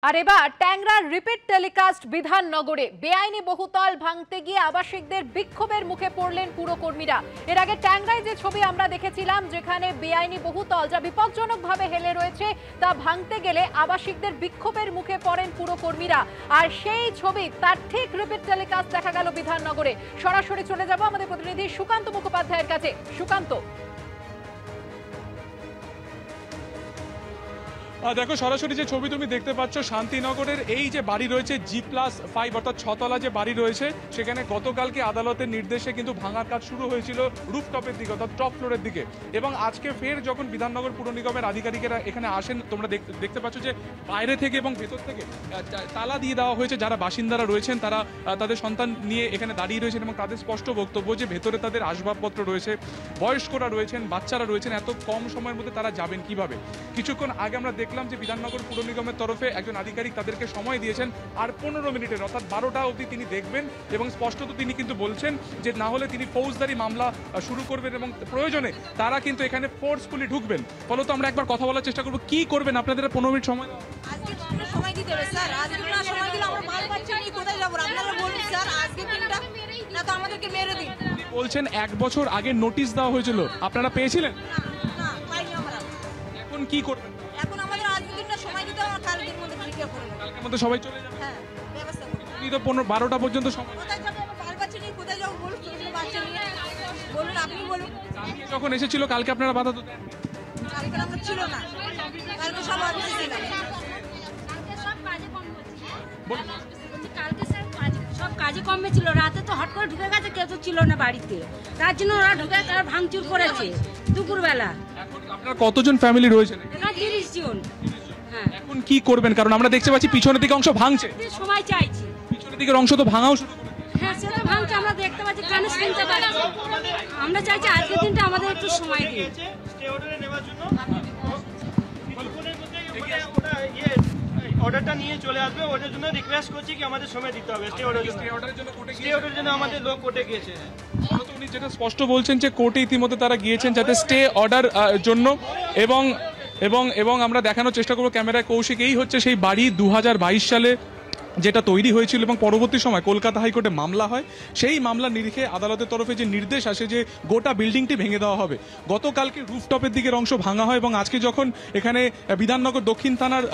আর এবার ট্যাংরার repeat telecast বিধাননগরে বেআইনি বহুতল ভাঙতে গিয়ে আবাসিকদের বিক্ষোভের মুখে পড়লেন পুরকর্মীরা। এর আগে ট্যাংরায় যে ছবি আমরা দেখেছিলাম, যেখানে বেআইনি বহুতল যা বিপজ্জনকভাবে হেলে রয়েছে তা ভাঙতে গেলে আবাসিকদের বিক্ষোভের মুখে পড়েন পুরকর্মীরা। আর সেই ছবি তার ঠিক রিপিট টেলিকাস্ট দেখা গেল বিধাননগরে। সরাসরি চলে যাব আমাদের প্রতিনিধি সুকান্ত মুখোপাধ্যায়ের কাছে। সুকান্ত, দেখো, সরাসরি যে ছবি তুমি দেখতে পাচ্ছ, শান্তিনগরের এই যে বাড়ি রয়েছে G+5 অর্থাৎ 6 তলা যে বাড়ি রয়েছে, সেখানে গতকালকে আদালতের নির্দেশে কিন্তু ভাঙার কাজ শুরু হয়েছিল রুফটপের দিকে অর্থাৎ টপ ফ্লোরের দিকে। এবং আজকে ফের যখন বিধাননগর পুর নিগমের আধিকারিকেরা এখানে আসেন, তোমরা দেখতে পাচ্ছ যে বাইরে থেকে এবং ভেতর থেকে তালা দিয়ে দেওয়া হয়েছে। যারা বাসিন্দারা রয়েছেন তারা তাদের সন্তান নিয়ে এখানে দাঁড়িয়ে রয়েছেন এবং তাদের স্পষ্ট বক্তব্য যে ভেতরে তাদের আসবাবপত্র রয়েছে, বয়স্করা রয়েছেন, বাচ্চারা রয়েছেন। এত কম সময়ের মধ্যে তারা যাবেন কিভাবে? কিছুক্ষণ আগে আমরা দেখলাম যে বিধাননগর পুর নিগমের তরফে একজন আধিকারিক তাদেরকে সময় দিয়েছেন আর 15 মিনিটের অর্থাৎ 12টা অবধি তিনি দেখবেন এবং স্পষ্টত তিনি কিন্তু বলছেন যে না হলে তিনি ফৌজদারি মামলা শুরু করবেন এবং প্রয়োজনে তারা কিন্তু এখানে ফোর্সফুলি ঢুকবেন। ফলত আমরা একবার কথা বলার চেষ্টা করবো, কি করবেন? আপনাদের 15 মিনিট সময় সময় দিতে হবে স্যার। আজকে না সময় দিলে আমরা মাল পাচ্ছি না, কোথায় যাবো? আপনারা বলুন স্যার, আজকে দিনটা না তো আমাদেরকে মেরে দিন। বলছেন 1 বছর আগে নোটিশ দেওয়া হয়েছিল, আপনারা পেয়েছিলেন? না, পাইনি আমরা। এখন কি করবেন? এখন আমাদের আজকে দিনটা সময় দিতে হবে, কালকের মধ্যে ক্লিয়ার করে দেব। কালকের মধ্যে সবাই চলে যাবে? হ্যাঁ, ব্যবস্থা করুন। আপনি তো 12টা পর্যন্ত সময়। কোথায় যাবো? আমরা মাল পাচ্ছি না, কোথায় যাবো বলুন? ছোট ছোট বাচ্চা নিয়ে বলুন, আপনি বলুন। কালকে যখন এসেছিল, কালকে আপনারা বাধা তো দেন? কালকে আমরা ছিল না, কালকে সব অফিসে ছিলাম। সব কাজে কমে ছিল, রাতে তো হট করে ঢুকে গেছে, কেউ তো ছিল না বাড়িতে, তার জন্য ওরা ঢুকে তারা ভাঙচুর করেছে দুপুরবেলা। এখন আপনারা কতজন ফ্যামিলি রয়েছেন? 30 জন। হ্যাঁ, এখন কি করবেন? কারণ আমরা দেখতে পাচ্ছি পিছনের দিকে অংশ ভাঙছে। সময় চাইছি। পিছনের দিকের অংশ তো ভাঙাও শুরু করে দিয়েছে। হ্যাঁ, সেটা ভাঙছে, আমরা দেখতে পাচ্ছি, কানে শুনতে পাচ্ছি। আমরা চাইছি আজকের দিনটা আমাদের একটু সময় দিন। অর্ডারটা নিয়ে চলে আসবে, ওটার জন্য রিকোয়েস্ট করছি কি আমাদের সময় দিতে হবে। স্টে অর্ডারের জন্য আমাদের লোক কোর্টে গিয়েছে। উনি যেটা স্পষ্ট বলছেন যে কোর্টে ইতিমধ্যে তারা গিয়েছেন যাতে স্টে অর্ডার জন্য। এবং এবং এবং আমরা দেখানোর চেষ্টা করবো ক্যামেরায়, কৌশিক, এই হচ্ছে সেই বাড়ি 2022 সালে যেটা তৈরি হয়েছিল এবং পরবর্তী সময় কলকাতা হাইকোর্টে মামলা হয়। সেই মামলার নিরিখে আদালতের তরফে যে নির্দেশ আসে যে গোটা বিল্ডিংটি ভেঙে দেওয়া হবে। গতকালকে রুফটপের দিকের অংশ ভাঙা হয় এবং আজকে যখন এখানে বিধাননগর দক্ষিণ থানার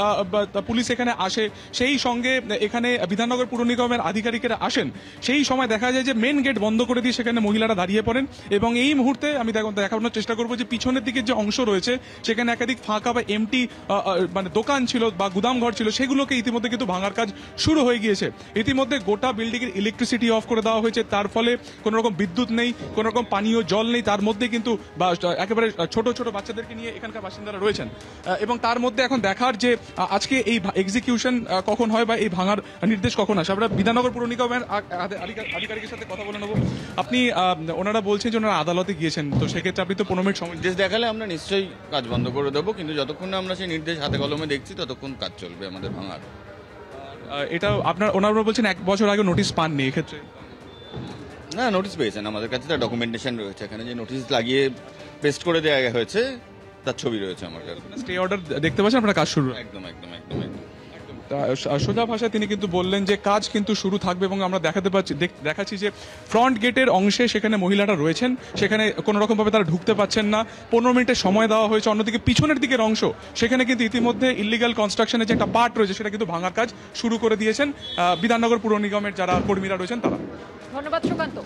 পুলিশ এখানে আসে, সেই সঙ্গে এখানে বিধাননগর পুর নিগমের আধিকারিকেরা আসেন, সেই সময় দেখা যায় যে মেন গেট বন্ধ করে দিয়ে সেখানে মহিলারা দাঁড়িয়ে পড়েন। এবং এই মুহূর্তে আমি দেখানোর চেষ্টা করবো যে পিছনের দিকের যে অংশ রয়েছে সেখানে একাধিক ফাঁকা বা এমটি মানে দোকান ছিল বা গুদামঘর ছিল, সেগুলোকে ইতিমধ্যে কিন্তু ভাঙার কাজ শুরু হয়ে গিয়েছে। ইতিমধ্যে গোটা বিল্ডিং এর ইলেকট্রিসিটি অফ করে দেওয়া হয়েছে, তার ফলে কোনো রকম বিদ্যুৎ নেই, কোনো রকম পানীয় জল নেই। তার মধ্যে কিন্তু একেবারে ছোট ছোট বাচ্চাদেরকে নিয়ে এখানকার বাসিন্দারা রয়েছেন। এবং তার মধ্যে এখন দেখার যে আজকে এই এক্সিকিউশন কখন হয় বা এই ভাঙার নির্দেশ কখন আসে। আমরা বিধাননগর পুর নিগমের আধিকারিকের সাথে কথা বলে নেবো। আপনি ওনারা বলছেন যে ওনারা আদালতে গিয়েছেন, তো সেক্ষেত্রে আপনি তো 15 মিনিট সময় নির্দেশ দেখালে আমরা নিশ্চয়ই কাজ বন্ধ করে দেবো, কিন্তু যতক্ষণ না আমরা সেই নির্দেশ হাতে কলমে দেখছি ততক্ষণ কাজ চলবে আমাদের ভাঙার। এটা ওনারা বলছেন 1 বছর আগে নোটিশ পাননি, এক্ষেত্রে? না, নোটিশ পেয়েছেন, আমাদের কাছে তার ডকুমেন্টেশন রয়েছে। এখানে যে নোটিশ লাগিয়ে পেস্ট করে দেওয়া হয়েছে তার ছবি রয়েছে আমার কাছে। স্টে অর্ডার দেখতে পাচ্ছেন, আপনার কাজ শুরু? একদম একদম একদম একদম। সোজা ভাষায় তিনি কিন্তু বললেন যে কাজ কিন্তু শুরু থাকবে। এবং আমরা দেখাচ্ছি যে ফ্রন্ট গেটের অংশে সেখানে মহিলারা রয়েছেন, সেখানে কোনো রকম ভাবে তারা ঢুকতে পাচ্ছেন না। 15 মিনিটের সময় দেওয়া হয়েছে। অন্যদিকে পিছনের দিকের অংশ, সেখানে কিন্তু ইতিমধ্যে ইলিগাল কনস্ট্রাকশনের যে একটা পার্ট রয়েছে সেটা কিন্তু ভাঙার কাজ শুরু করে দিয়েছেন বিধাননগর পুর নিগমের যারা কর্মীরা রয়েছেন তারা। ধন্যবাদ সুকান্ত।